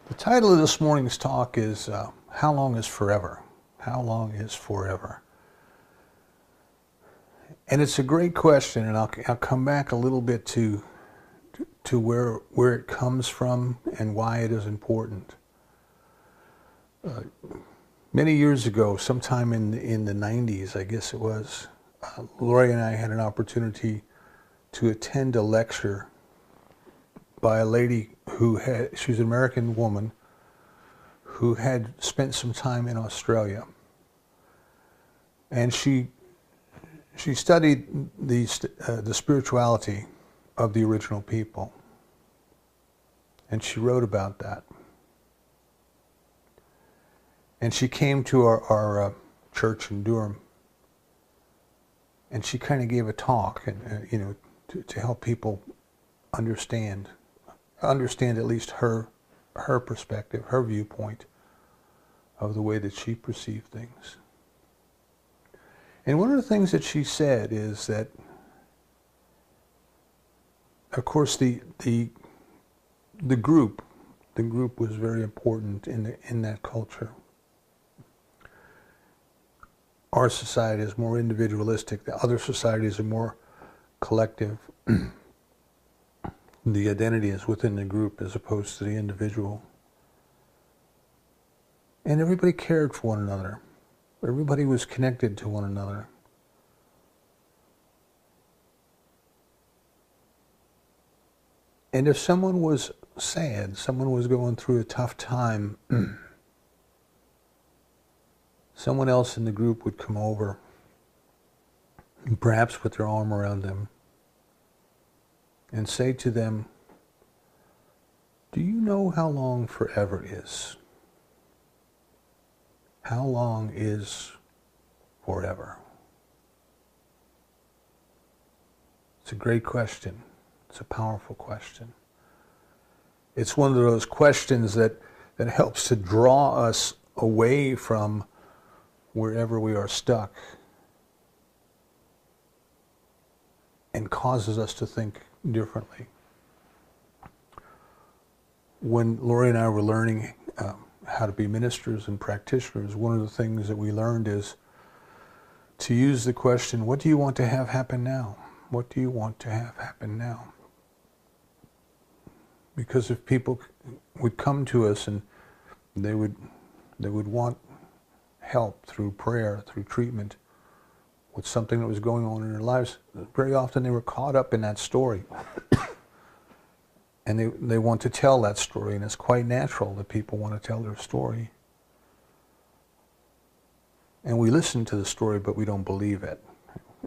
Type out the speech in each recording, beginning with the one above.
The title of this morning's talk is How Long is Forever? How long is forever? And it's a great question, and I'll come back a little bit to where it comes from and why it is important. Many years ago, sometime in the 90s, I guess it was, Lori and I had an opportunity to attend a lecture by a lady she was an American woman who had spent some time in Australia. And she studied the spirituality of the original people. And she wrote about that. And she came to our church in Durham. And she kind of gave a talk, and to help people understand at least her perspective, her viewpoint of the way that she perceived things. And one of the things that she said is that, of course, the group was very important in that culture. Our society is more individualistic. The other societies are more collective. The identity is within the group as opposed to the individual. And everybody cared for one another. Everybody was connected to one another. And if someone was sad, someone was going through a tough time, someone else in the group would come over, perhaps put their arm around them, and say to them, "Do you know how long forever is? How long is forever?" It's a great question. It's a powerful question. It's one of those questions that helps to draw us away from wherever we are stuck and causes us to think differently. When Lori and I were learning how to be ministers and practitioners, one of the things that we learned is to use the question, what do you want to have happen now? What do you want to have happen now? Because if people would come to us and they would want help through prayer, through treatment, with something that was going on in their lives, very often they were caught up in that story. And they want to tell that story, and it's quite natural that people want to tell their story. And we listen to the story, but we don't believe it.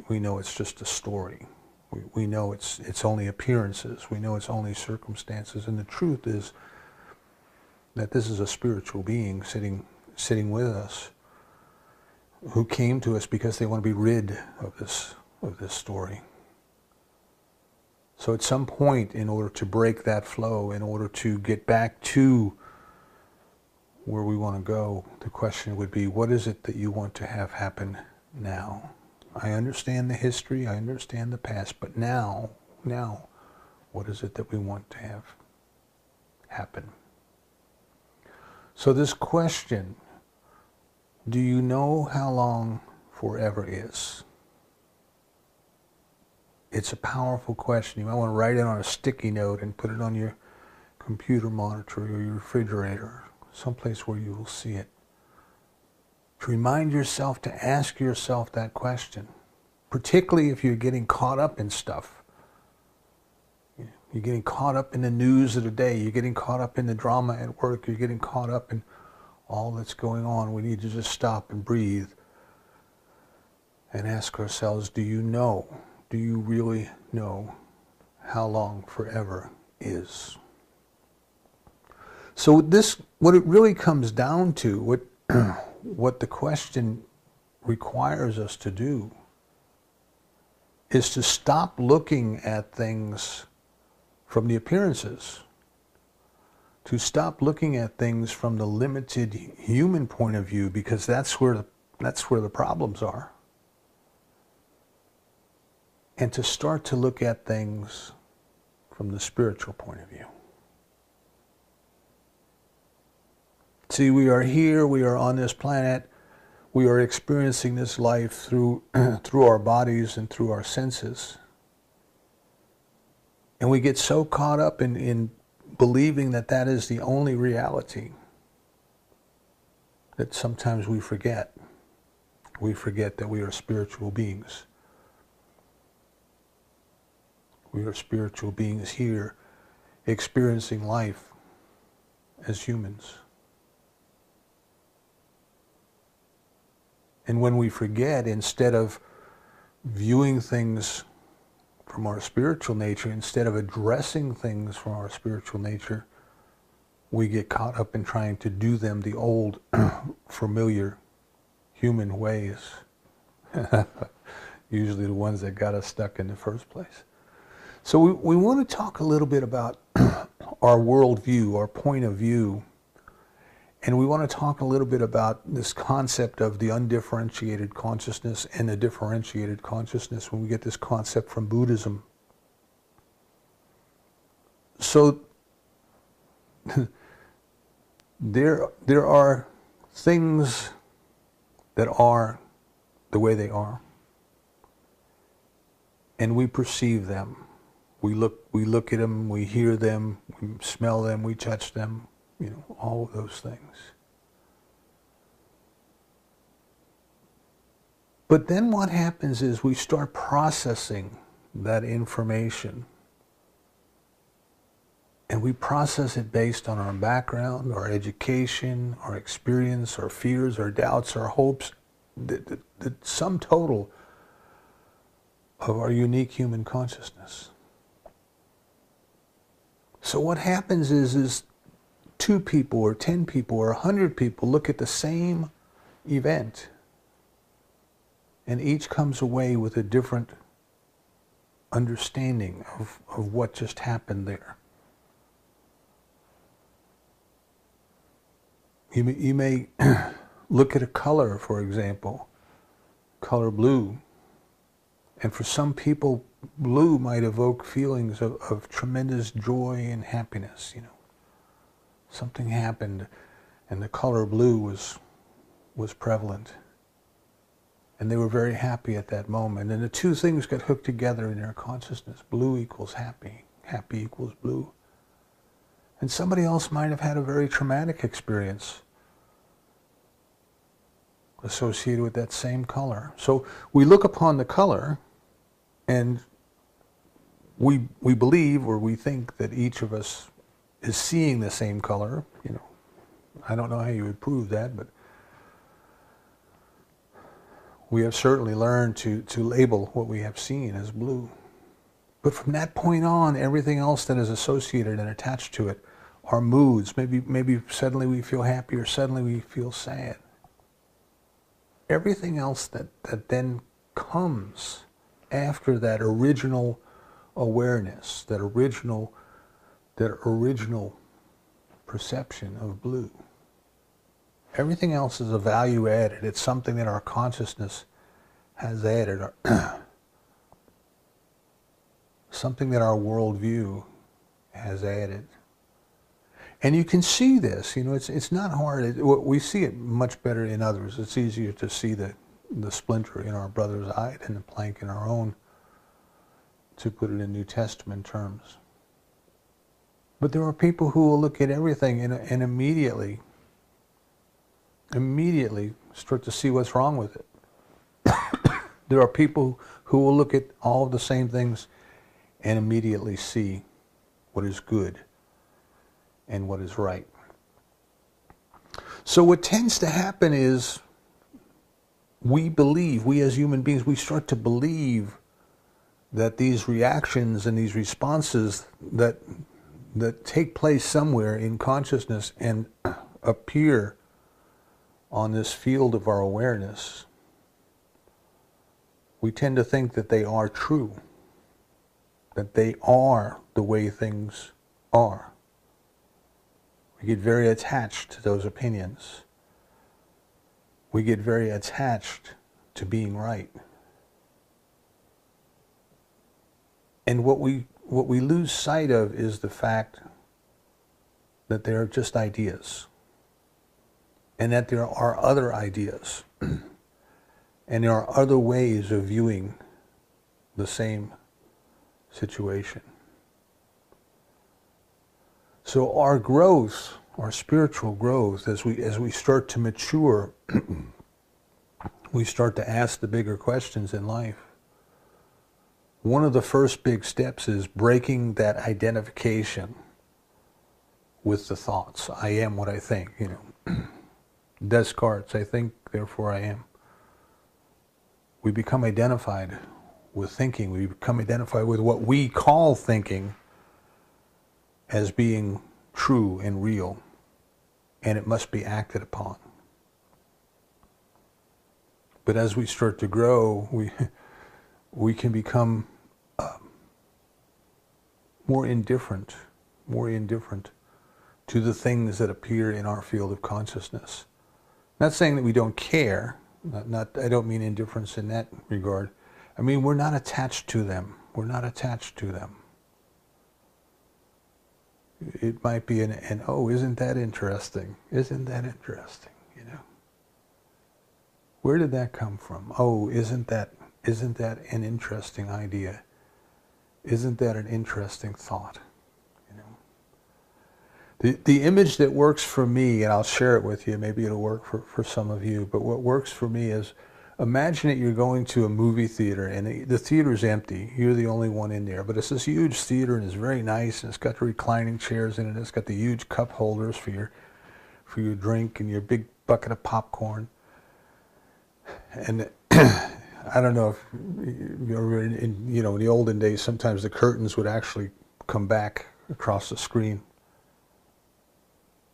We know it's just a story. We know it's only appearances. We know it's only circumstances. And the truth is that this is a spiritual being sitting with us, who came to us because they want to be rid of this story. So at some point, in order to break that flow, in order to get back to where we want to go, the question would be, what is it that you want to have happen now? I understand the history, I understand the past, but now, what is it that we want to have happen? So this question, do you know how long forever is? It's a powerful question. You might want to write it on a sticky note and put it on your computer monitor or your refrigerator, someplace where you will see it. To remind yourself to ask yourself that question, particularly if you're getting caught up in stuff. You're getting caught up in the news of the day. You're getting caught up in the drama at work. You're getting caught up in all that's going on. We need to just stop and breathe and ask ourselves, do you really know how long forever is? So what it really comes down to, what the question requires us to do, is to stop looking at things from the appearances, to stop looking at things from the limited human point of view, because that's where the problems are. And to start to look at things from the spiritual point of view. See, we are here, we are on this planet, we are experiencing this life through, through our bodies and through our senses. And we get so caught up in believing that that is the only reality that sometimes we forget. We forget that we are spiritual beings. We are spiritual beings here, experiencing life as humans. And when we forget, instead of viewing things from our spiritual nature, instead of addressing things from our spiritual nature, we get caught up in trying to do them the old, familiar human ways. Usually the ones that got us stuck in the first place. So we want to talk a little bit about our worldview, our point of view, and we want to talk a little bit about this concept of the undifferentiated consciousness and the differentiated consciousness when we get this concept from Buddhism. So there are things that are the way they are, and we perceive them. We look at them, we hear them, we smell them, we touch them, you know, all of those things. But then what happens is we start processing that information, and we process it based on our background, our education, our experience, our fears, our doubts, our hopes, the sum total of our unique human consciousness. So what happens is 2 people or 10 people or 100 people look at the same event, and each comes away with a different understanding of what just happened there. You may look at a color, for example, color blue, and for some people, blue might evoke feelings of tremendous joy and happiness, you know. Something happened and the color blue was prevalent. And they were very happy at that moment. And the 2 things got hooked together in their consciousness. Blue equals happy. Happy equals blue. And somebody else might have had a very traumatic experience associated with that same color. So we look upon the color and we believe or we think that each of us is seeing the same color. You know, I don't know how you would prove that, but we have certainly learned to label what we have seen as blue. But from that point on, everything else that is associated and attached to it, our moods, maybe suddenly we feel happy or suddenly we feel sad. Everything else that then comes after that original awareness, that original perception of blue. Everything else is a value added. It's something that our consciousness has added, something that our worldview has added. And you can see this, you know, it's not hard. We see it much better in others. It's easier to see the splinter in our brother's eye than the plank in our own, to put it in New Testament terms. But there are people who will look at everything and immediately start to see what's wrong with it. There are people who will look at all of the same things and immediately see what is good and what is right. So what tends to happen is we as human beings, we start to believe that these reactions and these responses that take place somewhere in consciousness and appear on this field of our awareness, we tend to think that they are true, that they are the way things are. We get very attached to those opinions. We get very attached to being right. And what we lose sight of is the fact that they are just ideas. and that there are other ideas, and there are other ways of viewing the same situation. So our growth, our spiritual growth, as we start to mature, we start to ask the bigger questions in life. One of the first big steps is breaking that identification with the thoughts. I am what I think, Descartes, I think, therefore I am. We become identified with thinking. We become identified with what we call thinking as being true and real, and it must be acted upon. But as we start to grow, we can become more indifferent to the things that appear in our field of consciousness. Not saying that we don't care. I don't mean indifference in that regard. I mean, we're not attached to them. We're not attached to them. It might be an oh, isn't that interesting? Isn't that interesting? Where did that come from? Oh, isn't that an interesting idea? Isn't that an interesting thought? The image that works for me, and I'll share it with you, maybe it'll work for some of you, but what works for me is, imagine that you're going to a movie theater and the theater's empty. You're the only one in there, but it's this huge theater and it's very nice and it's got the reclining chairs in it. It's got the huge cup holders for your drink and your big bucket of popcorn. And I don't know if you ever, in the olden days, sometimes the curtains would actually come back across the screen,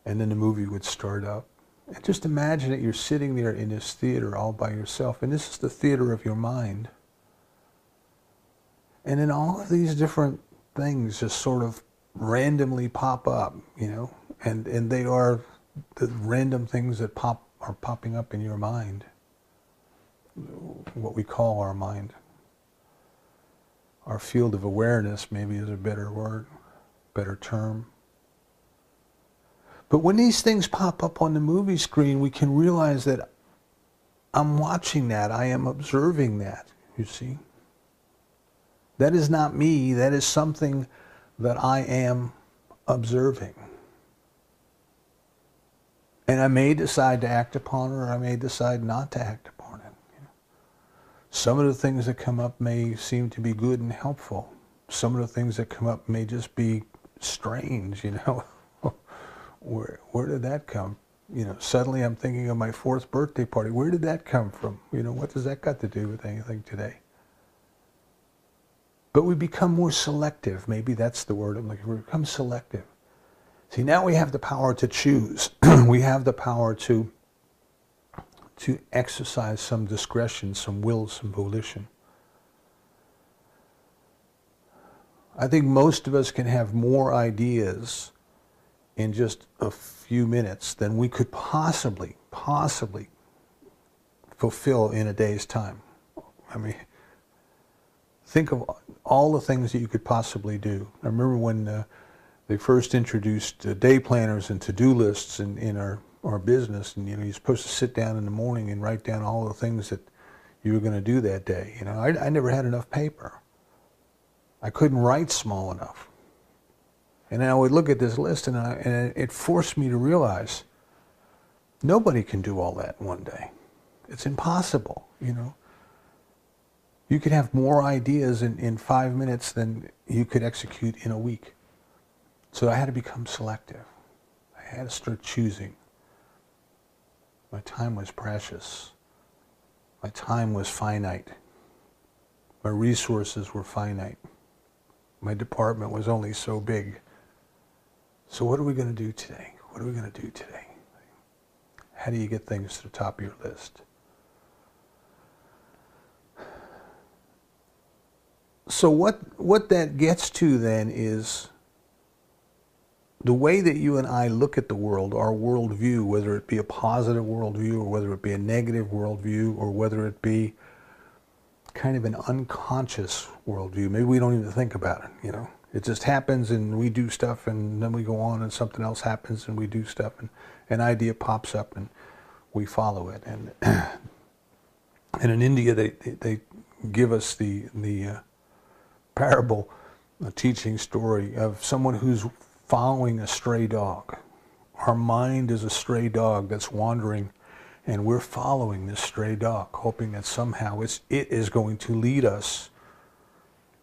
and then the movie would start up. And just imagine that you're sitting there in this theater all by yourself, and this is the theater of your mind. And then all of these different things just sort of randomly pop up, and they are the random things that are popping up in your mind, what we call our mind. Our field of awareness maybe is a better word, better term. But when these things pop up on the movie screen, we can realize that I'm watching that, I am observing that, you see. That is not me, that is something that I am observing. And I may decide to act upon it, or I may decide not to act upon it. Some of the things that come up may seem to be good and helpful. Some of the things that come up may just be strange, Where did that come? Suddenly I'm thinking of my 4th birthday party. Where did that come from? What does that got to do with anything today? But we become more selective. Maybe that's the word I'm looking for. We become selective. See, now we have the power to choose. We have the power to exercise some discretion, some will, some volition. I think most of us can have more ideas in just a few minutes than we could possibly fulfill in a day's time. I mean, think of all the things that you could possibly do. I remember when they first introduced day planners and to-do lists in our business, and you're supposed to sit down in the morning and write down all the things that you were going to do that day. I never had enough paper. I couldn't write small enough. And then I would look at this list, and it forced me to realize nobody can do all that in one day. It's impossible, You could have more ideas in 5 minutes than you could execute in a week. So I had to become selective. I had to start choosing. My time was precious. My time was finite. My resources were finite. My department was only so big. So what are we going to do today? What are we going to do today? How do you get things to the top of your list? So what that gets to then is the way that you and I look at the world, our worldview, whether it be a positive worldview or whether it be a negative worldview or whether it be kind of an unconscious worldview. Maybe we don't even think about it, It just happens and we do stuff and then we go on and something else happens and we do stuff and an idea pops up we follow it. And in India, they give us the parable, a teaching story of someone who's following a stray dog. Our mind is a stray dog that's wandering, and we're following this stray dog, hoping that somehow it is going to lead us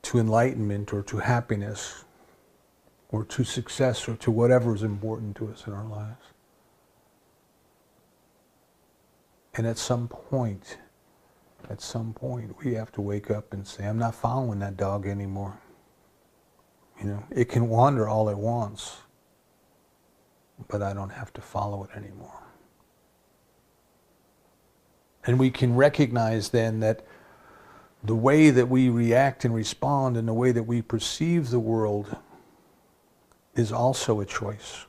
to enlightenment or to happiness or to success or to whatever is important to us in our lives. And at some point, we have to wake up and say, I'm not following that dog anymore. You know, it can wander all it wants, but I don't have to follow it anymore. And we can recognize then that the way that we react and respond and the way that we perceive the world is also a choice.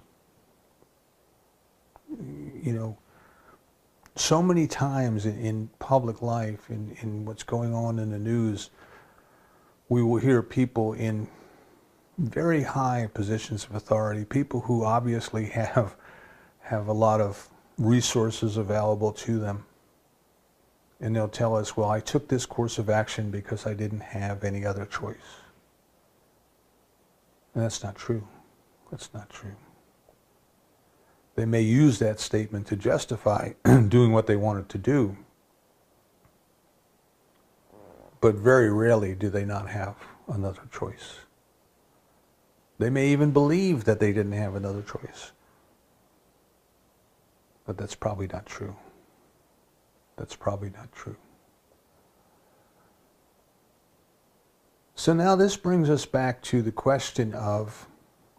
You know, so many times in public life, in what's going on in the news, we will hear people in very high positions of authority, people who obviously have a lot of resources available to them. And they'll tell us, well, I took this course of action because I didn't have any other choice. And that's not true. That's not true. They may use that statement to justify doing what they wanted to do, but very rarely do they not have another choice. They may even believe that they didn't have another choice, but that's probably not true. That's probably not true. So now this brings us back to the question of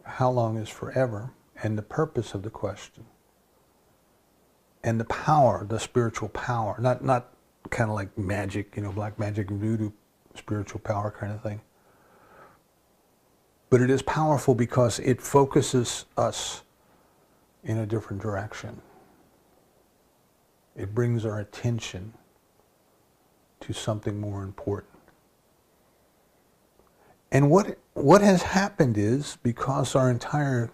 how long is forever, and the purpose of the question, and the power, the spiritual power, not kind of like magic, you know, black magic and voodoo, spiritual power kind of thing. But it is powerful because it focuses us in a different direction. It brings our attention to something more important. And what has happened is, because our entire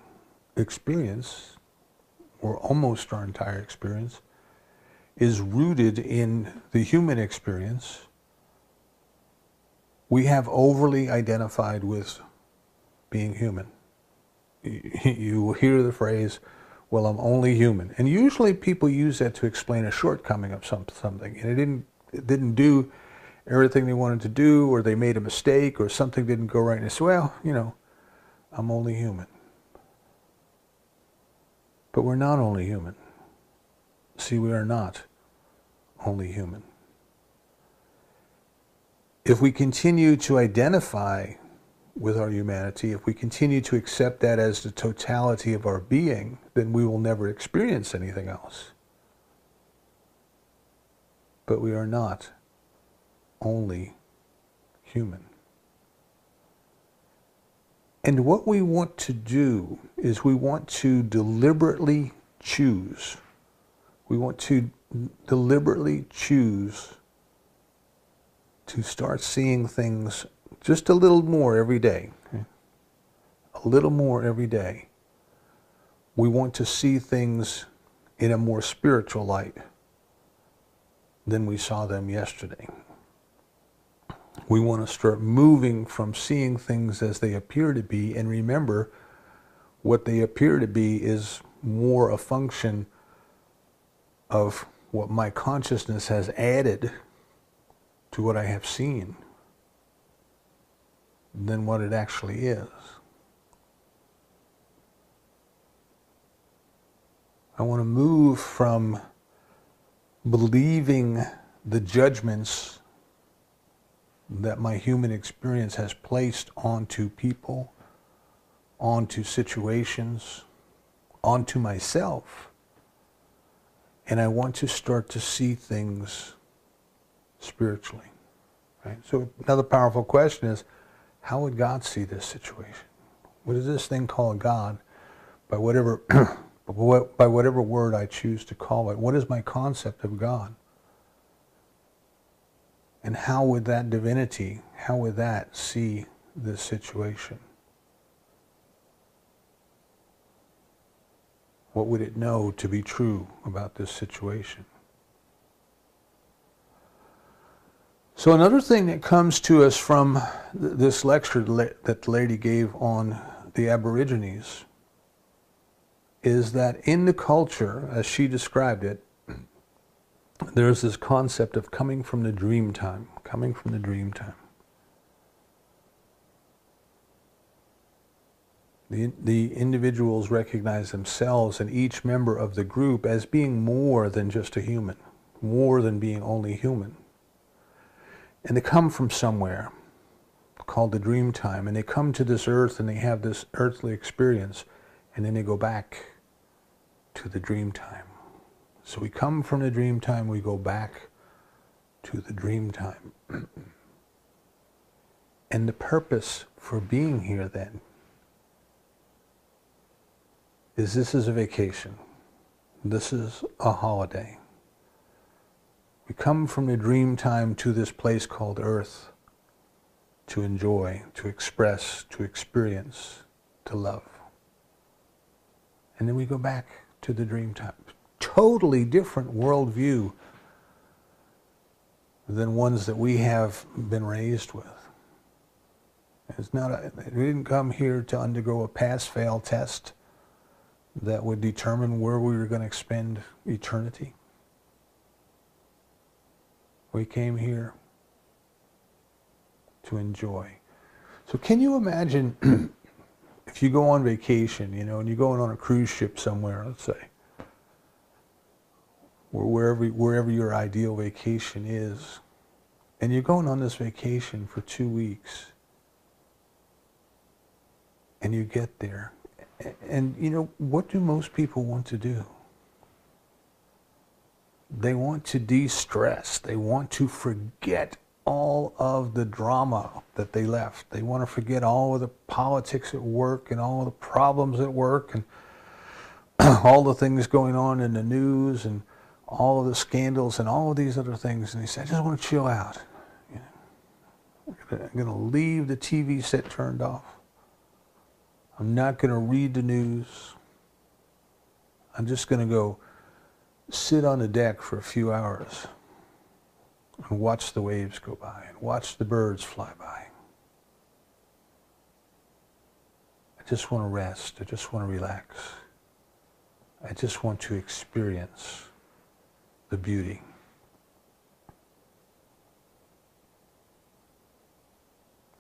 experience, or almost our entire experience, is rooted in the human experience, we have overly identified with being human. You will hear the phrase, well, I'm only human. And usually people use that to explain a shortcoming of something. And it didn't do everything they wanted to do, or they made a mistake, or something didn't go right. And they say, well, you know, I'm only human. But we're not only human. See, we are not only human. If we continue to identify with our humanity, if we continue to accept that as the totality of our being, then we will never experience anything else. But we are not only human. And what we want to do is we want to deliberately choose. We want to deliberately choose to start seeing things just a little more every day. Okay? A little more every day. We want to see things in a more spiritual light than we saw them yesterday. We want to start moving from seeing things as they appear to be, and remember, what they appear to be is more a function of what my consciousness has added to what I have seen than what it actually is. I want to move from believing the judgments that my human experience has placed onto people, onto situations, onto myself. And I want to start to see things spiritually. Right? So another powerful question is, how would God see this situation? What is this thing called God? By whatever word I choose to call it. What is my concept of God? And how would that divinity, how would that see this situation? What would it know to be true about this situation? So another thing that comes to us from this lecture that the lady gave on the Aborigines is that in the culture, as she described it, there's this concept of coming from the dream time, coming from the dream time. The individuals recognize themselves and each member of the group as being more than just a human, more than being only human. And they come from somewhere called the dream time, and they come to this earth and they have this earthly experience, and then they go back to the dream time. So we come from the dream time, we go back to the dream time. And the purpose for being here then is this is a vacation. This is a holiday. We come from the dream time to this place called Earth to enjoy, to express, to experience, to love. And then we go back to the dream time. Totally different worldview than ones that we have been raised with. It's not we didn't come here to undergo a pass-fail test that would determine where we were going to spend eternity. We came here to enjoy. So can you imagine if you go on vacation, you know, and you're going on a cruise ship somewhere, let's say, or wherever your ideal vacation is, and you're going on this vacation for 2 weeks, and you get there, and you know, what do most people want to do? They want to de-stress. They want to forget all of the drama that they left. They want to forget all of the politics at work and all of the problems at work and all the things going on in the news and all of the scandals and all of these other things. And they say, I just want to chill out. You know, I'm going to leave the TV set turned off. I'm not going to read the news. I'm just going to go sit on the deck for a few hours and watch the waves go by and watch the birds fly by. I just want to rest. I just want to relax. I just want to experience the beauty.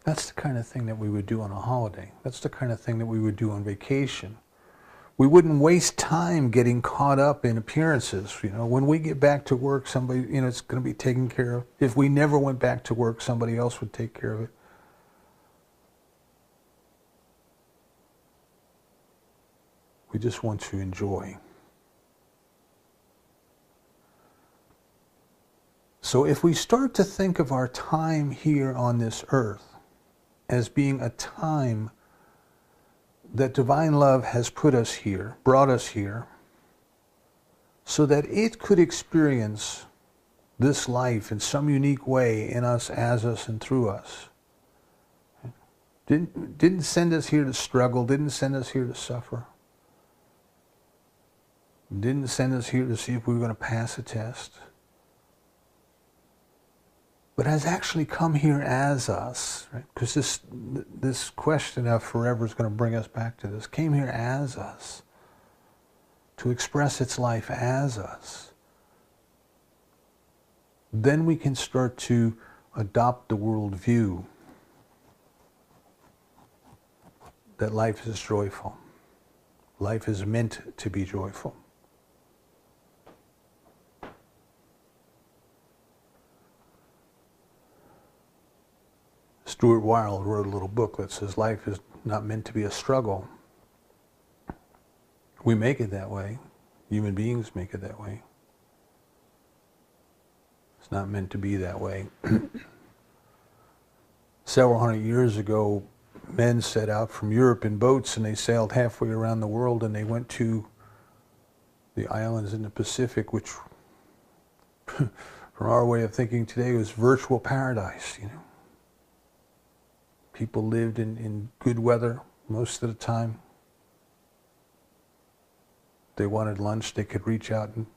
That's the kind of thing that we would do on a holiday. That's the kind of thing that we would do on vacation. We wouldn't waste time getting caught up in appearances. You know, when we get back to work, somebody, you know, it's going to be taken care of. If we never went back to work, somebody else would take care of it. We just want to enjoy. So if we start to think of our time here on this earth as being a time that divine love has put us here, brought us here, so that it could experience this life in some unique way in us, as us, and through us. Didn't send us here to struggle, didn't send us here to suffer. Didn't send us here to see if we were going to pass a test. But has actually come here as us, right? Because this question of forever is going to bring us back to this. Came here as us, to express its life as us. Then we can start to adopt the worldview that life is joyful. Life is meant to be joyful. Stuart Wilde wrote a little book that says life is not meant to be a struggle. We make it that way. Human beings make it that way. It's not meant to be that way. Several hundred years ago, men set out from Europe in boats and they sailed halfway around the world and they went to the islands in the Pacific, which from our way of thinking today was virtual paradise, you know. People lived in good weather most of the time. they wanted lunch, they could reach out and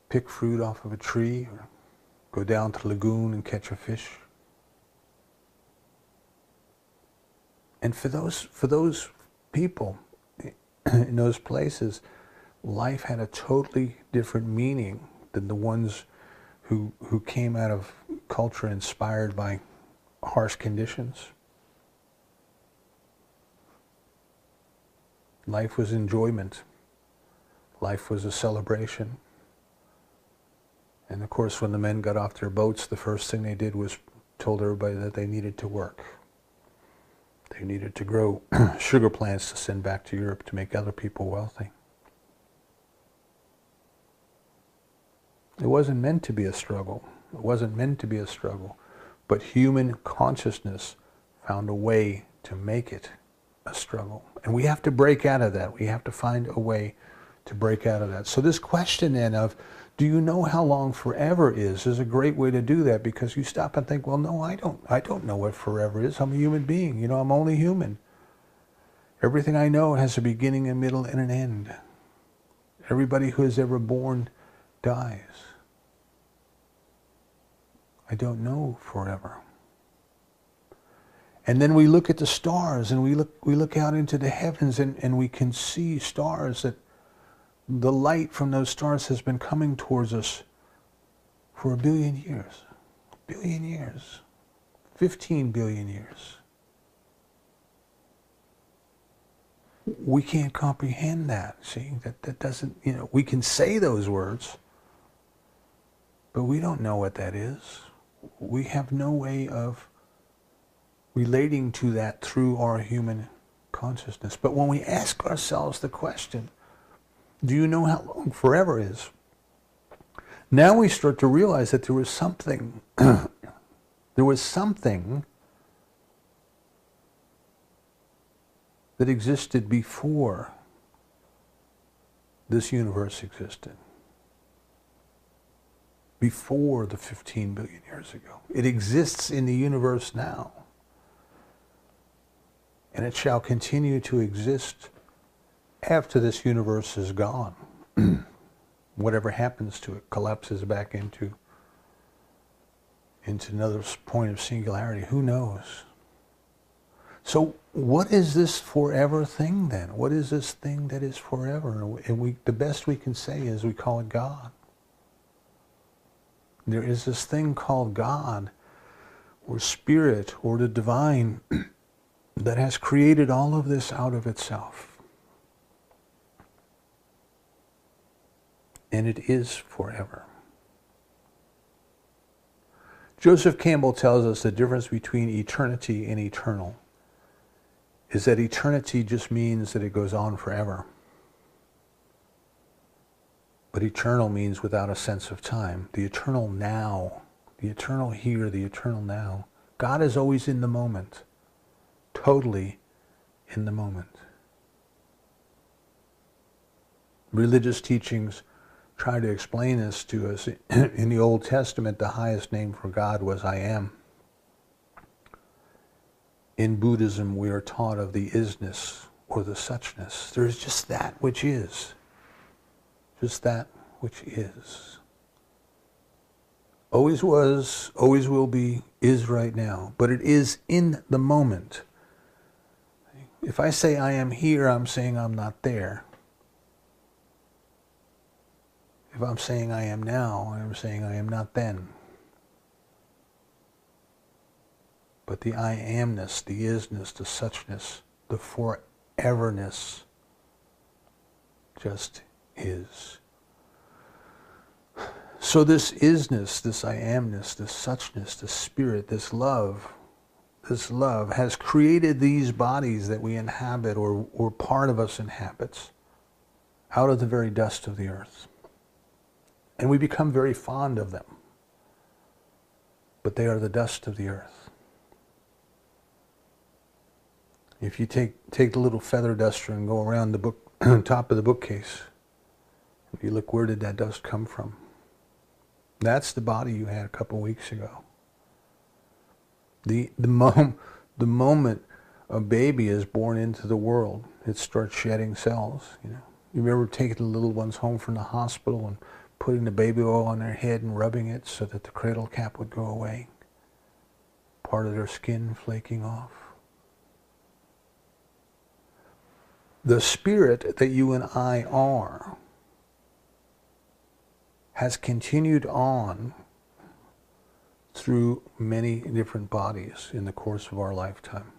pick fruit off of a tree or go down to the lagoon and catch a fish. And for those people in those places, life had a totally different meaning than the ones who came out of culture inspired by harsh conditions. Life was enjoyment. Life was a celebration. And of course, when the men got off their boats, the first thing they did was told everybody that they needed to work. They needed to grow sugar plants to send back to Europe to make other people wealthy. It wasn't meant to be a struggle. It wasn't meant to be a struggle. But human consciousness found a way to make it a struggle. And we have to break out of that. We have to find a way to break out of that. So this question then of, do you know how long forever is a great way to do that, because you stop and think, well, no, I don't know what forever is. I'm a human being. You know, I'm only human. Everything I know has a beginning, a middle, and an end. Everybody who is ever born dies. I don't know forever. And then we look at the stars, and we look out into the heavens, and we can see stars that the light from those stars has been coming towards us for 1 billion years. 1 billion years. 15 billion years. We can't comprehend that. See, that doesn't, you know, we can say those words, but we don't know what that is. We have no way of relating to that through our human consciousness. But when we ask ourselves the question, do you know how long forever is? Now we start to realize that there was something, that existed before this universe existed. Before the 15 billion years ago. It exists in the universe now. And it shall continue to exist after this universe is gone. Whatever happens to it collapses back into another point of singularity. Who knows? So what is this forever thing then? What is this thing that is forever? And the best we can say is we call it God. There is this thing called God, or Spirit, or the divine, that has created all of this out of itself. And it is forever. Joseph Campbell tells us the difference between eternity and eternal is that eternity just means that it goes on forever. But eternal means without a sense of time. The eternal now, the eternal here, the eternal now. God is always in the moment, totally in the moment. Religious teachings try to explain this to us. In the Old Testament, the highest name for God was I am. In Buddhism, we are taught of the isness or the suchness. There is just that which is. Just that which is. Always was, always will be, is right now. But it is in the moment. If I say I am here, I'm saying I'm not there. If I'm saying I am now, I'm saying I am not then. But the I amness, the isness, the suchness, the foreverness just is. So this isness, this I amness, this suchness, this spirit, this love has created these bodies that we inhabit, or part of us inhabits, out of the very dust of the earth. And we become very fond of them. But they are the dust of the earth. If you take the little feather duster and go around the book top of the bookcase, and you look, where did that dust come from? That's the body you had a couple weeks ago. The moment a baby is born into the world, it starts shedding cells. You remember taking the little ones home from the hospital and putting the baby oil on their head and rubbing it so that the cradle cap would go away, part of their skin flaking off. The spirit that you and I are has continued on through many different bodies in the course of our lifetime.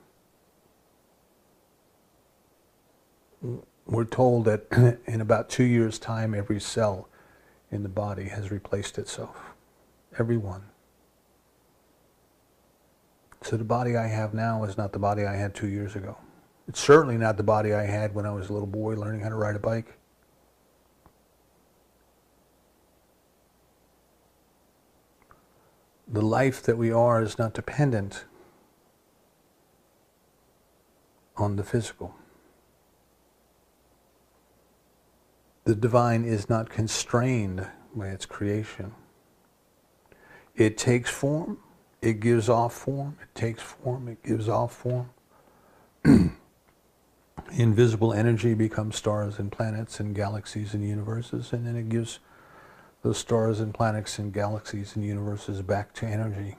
We're told that in about 2 years' time, every cell in the body has replaced itself. Every one. So the body I have now is not the body I had 2 years ago. It's certainly not the body I had when I was a little boy learning how to ride a bike. The life that we are is not dependent on the physical. The divine is not constrained by its creation. It takes form, it gives off form, it takes form, it gives off form. Invisible energy becomes stars and planets and galaxies and universes, and then it gives those stars and planets and galaxies and universes back to energy.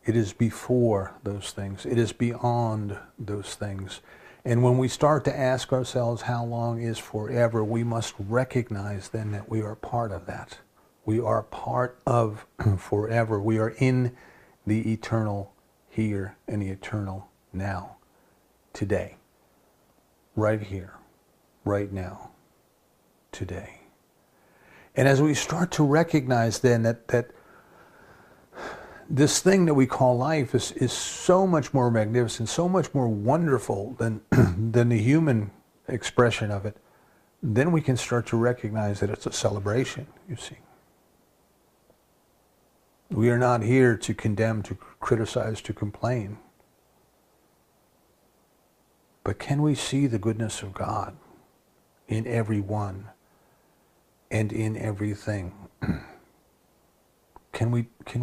It is before those things. It is beyond those things. And when we start to ask ourselves how long is forever, we must recognize then that we are part of that. We are part of forever. We are in the eternal here and the eternal now, today, right here, right now, today. And as we start to recognize then that this thing that we call life is so much more magnificent, so much more wonderful than the human expression of it, then we can start to recognize that it's a celebration, you see. We are not here to condemn, to criticize, to complain. But can we see the goodness of God in everyone and in everything? Can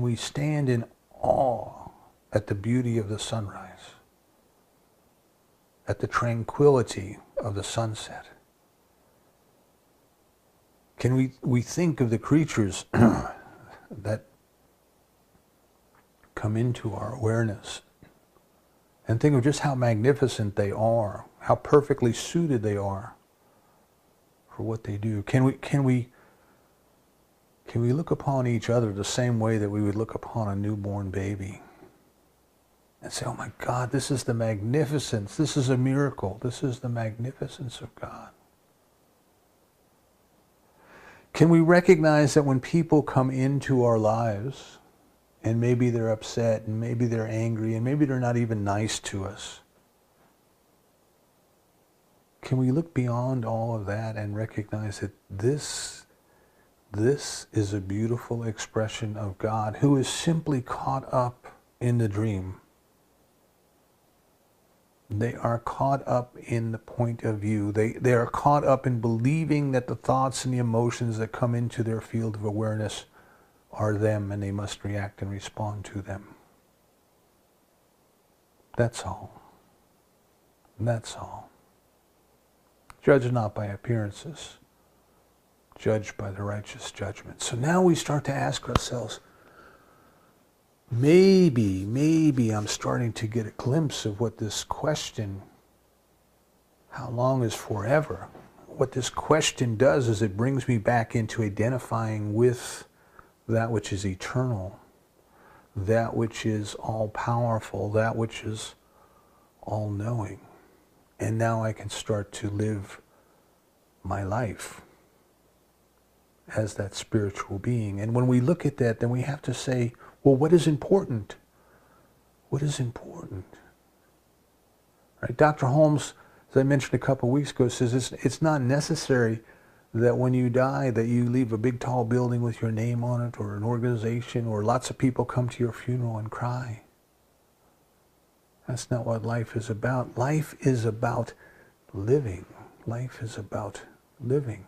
we stand in awe at the beauty of the sunrise, at the tranquility of the sunset? Can we think of the creatures that come into our awareness and think of just how magnificent they are, how perfectly suited they are for what they do? Can we look upon each other the same way that we would look upon a newborn baby and say, oh my God, this is the magnificence, this is a miracle, this is the magnificence of God? Can we recognize that when people come into our lives, and maybe they're upset, and maybe they're angry, and maybe they're not even nice to us, can we look beyond all of that and recognize that this is a beautiful expression of God who is simply caught up in the dream? They are caught up in the point of view. They are caught up in believing that the thoughts and the emotions that come into their field of awareness are them, and they must react and respond to them. That's all. That's all. Judge not by appearances. Judge by the righteous judgment. So now we start to ask ourselves, maybe I'm starting to get a glimpse of what this question, how long is forever? What this question does is it brings me back into identifying with that which is eternal, that which is all-powerful, that which is all-knowing. And now I can start to live my life as that spiritual being. And when we look at that, then we have to say, well, what is important? What is important? Right? Dr. Holmes, as I mentioned a couple of weeks ago, says it's not necessary that when you die that you leave a big tall building with your name on it, or an organization, or lots of people come to your funeral and cry. That's not what life is about. Life is about living. Life is about living.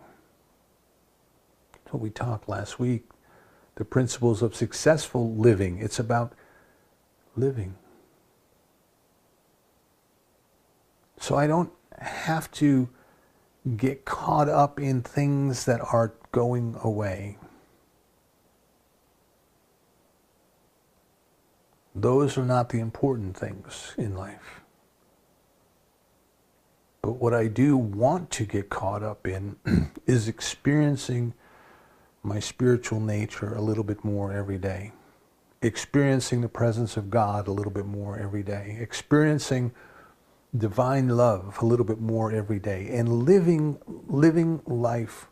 That's what we talked last week. The principles of successful living. It's about living. So I don't have to get caught up in things that are going away. Those are not the important things in life. But what I do want to get caught up in is experiencing my spiritual nature a little bit more every day. Experiencing the presence of God a little bit more every day. Experiencing divine love a little bit more every day. And living life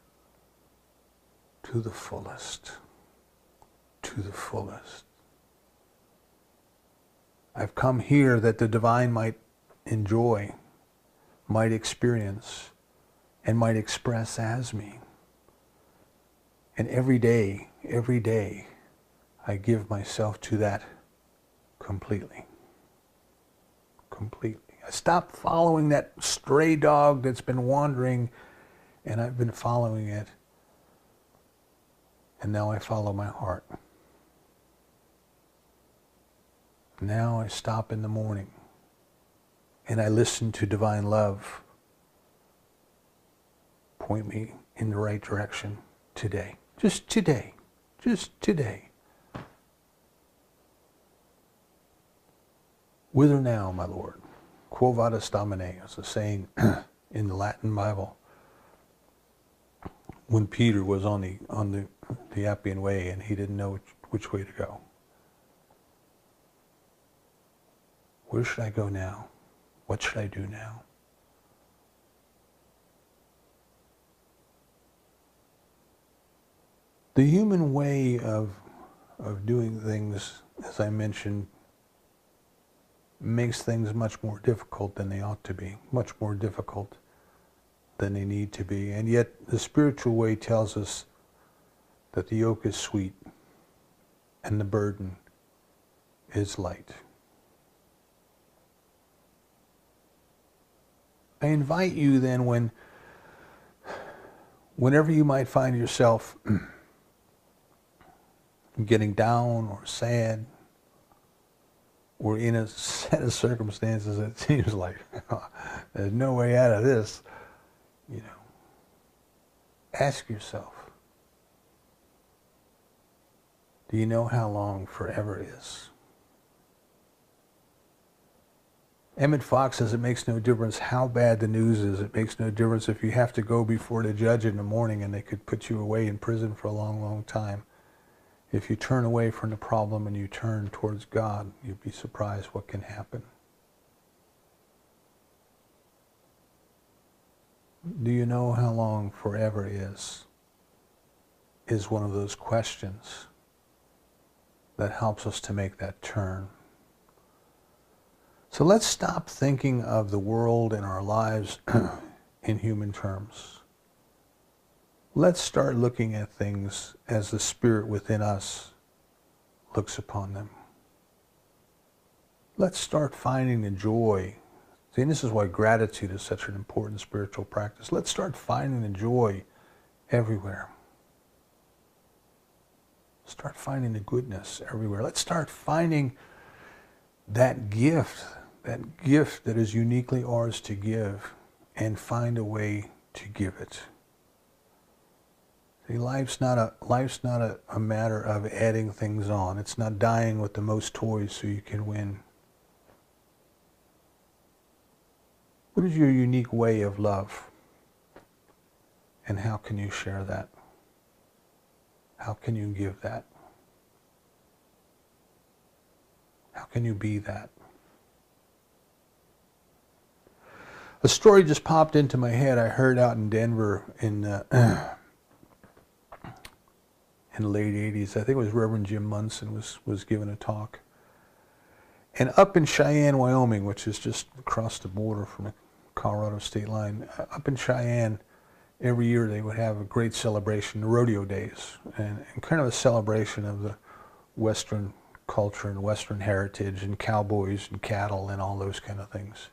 to the fullest. To the fullest. I've come here that the divine might enjoy, might experience, and might express as me. And every day, I give myself to that completely. Completely. I stopped following that stray dog that's been wandering, and I've been following it. And now I follow my heart. Now I stop in the morning and I listen to divine love point me in the right direction today. Just today. Just today. Whither now, my Lord? Quo vadis, Domine, is a saying in the Latin Bible. When Peter was on the Appian Way and he didn't know which way to go. Where should I go now? What should I do now? The human way of doing things, as I mentioned, makes things much more difficult than they ought to be, much more difficult than they need to be. And yet the spiritual way tells us that the yoke is sweet and the burden is light. I invite you then, whenever you might find yourself getting down or sad or in a set of circumstances that seems like there's no way out of this, ask yourself, do you know how long forever is? Emmett Fox says it makes no difference how bad the news is. It makes no difference if you have to go before the judge in the morning and they could put you away in prison for a long, long time. If you turn away from the problem and you turn towards God, you'd be surprised what can happen. Do you know how long forever is one of those questions that helps us to make that turn. So let's stop thinking of the world and our lives in human terms. Let's start looking at things as the Spirit within us looks upon them. Let's start finding the joy. See, and this is why gratitude is such an important spiritual practice. Let's start finding the joy everywhere. Start finding the goodness everywhere. Let's start finding that gift that is uniquely ours to give, and find a way to give it. See, life's not a matter of adding things on. It's not dying with the most toys so you can win. What is your unique way of love? And how can you share that? How can you give that? How can you be that? A story just popped into my head. I heard out in Denver in the late 80s. I think it was Reverend Jim Munson was giving a talk. And up in Cheyenne, Wyoming, which is just across the border from the Colorado state line, up in Cheyenne, every year they would have a great celebration, the rodeo days, and kind of a celebration of the Western culture and Western heritage and cowboys and cattle and all those kind of things.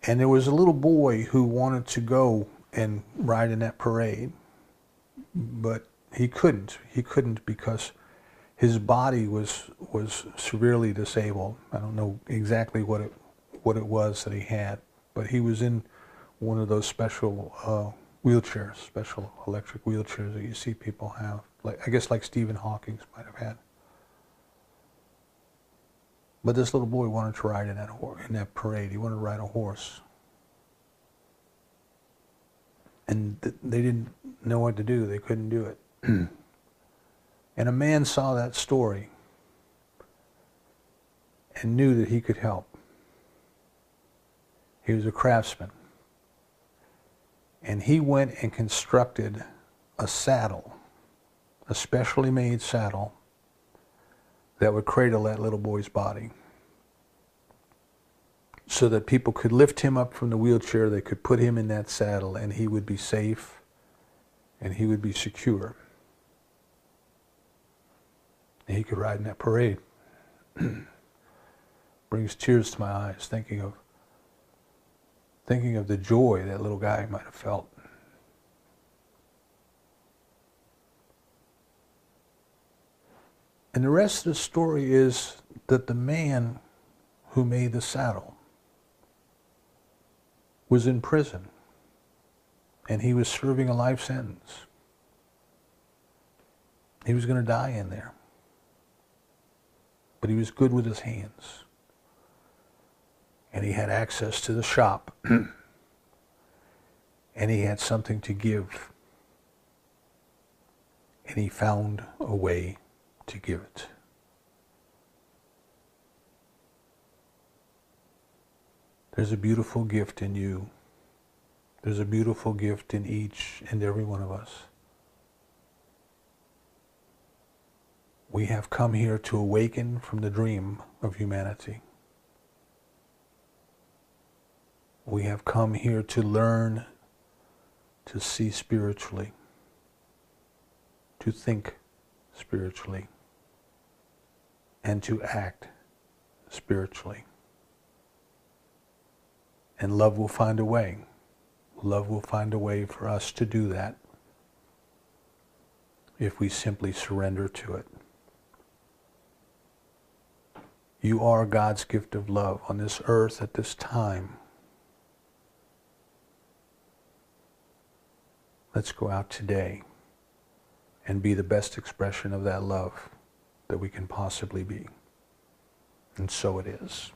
And there was a little boy who wanted to go and ride in that parade, but he couldn't. He couldn't because his body was severely disabled. I don't know exactly what what it was that he had. But he was in one of those special wheelchairs, special electric wheelchairs that you see people have. Like, I guess like Stephen Hawking might have had. But this little boy wanted to ride in that parade. He wanted to ride a horse. And they didn't know what to do. They couldn't do it. And a man saw that story and knew that he could help. He was a craftsman. And he went and constructed a saddle, a specially made saddle that would cradle that little boy's body so that people could lift him up from the wheelchair, they could put him in that saddle, and he would be safe and he would be secure. And he could ride in that parade. Brings tears to my eyes thinking of the joy that little guy might have felt. And the rest of the story is that the man who made the saddle was in prison, and he was serving a life sentence. He was going to die in there. But he was good with his hands. And he had access to the shop. And he had something to give. And he found a way to give it. There's a beautiful gift in you. There's a beautiful gift in each and every one of us. We have come here to awaken from the dream of humanity. We have come here to learn to see spiritually, to think spiritually, and to act spiritually. And love will find a way. Love will find a way for us to do that if we simply surrender to it. You are God's gift of love on this earth at this time. Let's go out today and be the best expression of that love that we can possibly be. And so it is.